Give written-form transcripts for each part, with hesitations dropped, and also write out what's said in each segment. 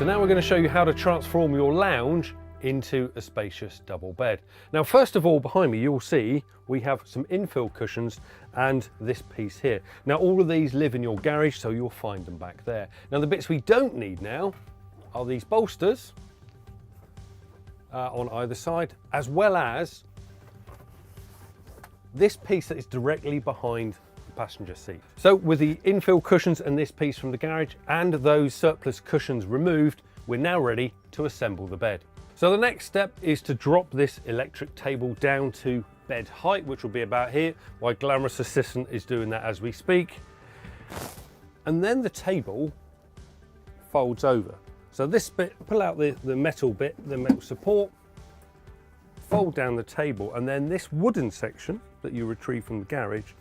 So now we're going to show you how to transform your lounge into a spacious double bed. Now first of all, behind me you'll see we have some infill cushions and this piece here. Now all of these live in your garage, so you'll find them back there. Now the bits we don't need now are these bolsters on either side, as well as this piece that is directly behind the passenger seat. So with the infill cushions and this piece from the garage and those surplus cushions removed, we're now ready to assemble the bed. So the next step is to drop this electric table down to bed height, which will be about here. My glamorous assistant is doing that as we speak. And then the table folds over. So this bit, pull out the metal bit, the metal support, fold down the table, and then this wooden section that you retrieve from the garage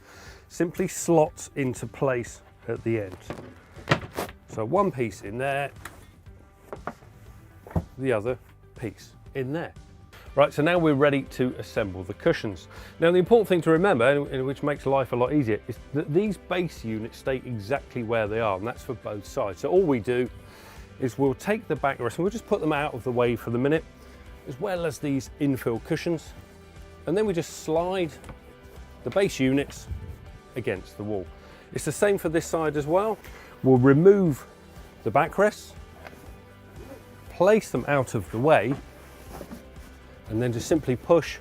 simply slots into place at the end. So one piece in there, the other piece in there. Right, so now we're ready to assemble the cushions. Now the important thing to remember, and which makes life a lot easier, is that these base units stay exactly where they are, and that's for both sides. So all we do is we'll take the backrest and we'll just put them out of the way for the minute, as well as these infill cushions, and then we just slide the base units against the wall. It's the same for this side as well. We'll remove the backrests, place them out of the way, and then just simply push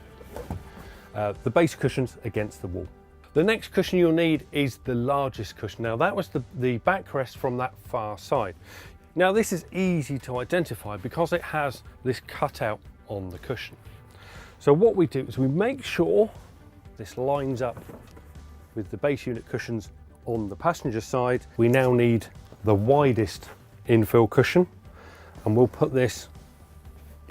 the base cushions against the wall. The next cushion you'll need is the largest cushion. Now that was the backrest from that far side. Now this is easy to identify because it has this cutout on the cushion. So what we do is we make sure this lines up with the base unit cushions on the passenger side. We now need the widest infill cushion, and we'll put this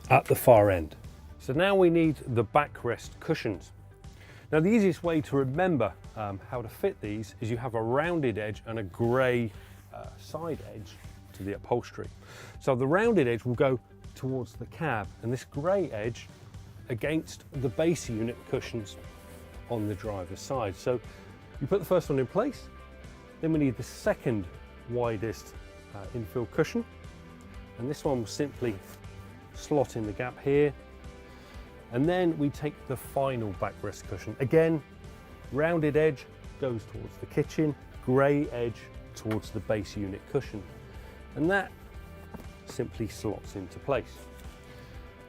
at the far end. So now we need the backrest cushions. Now the easiest way to remember how to fit these is you have a rounded edge and a grey side edge to the upholstery. So the rounded edge will go towards the cab and this grey edge against the base unit cushions on the driver's side. So you put the first one in place, then we need the second widest infill cushion, and this one will simply slot in the gap here, and then we take the final backrest cushion. Again, rounded edge goes towards the kitchen, grey edge towards the base unit cushion, and that simply slots into place.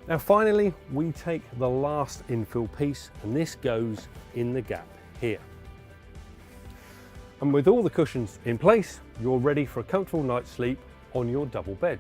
Now finally, we take the last infill piece, and this goes in the gap here. And with all the cushions in place, you're ready for a comfortable night's sleep on your double bed.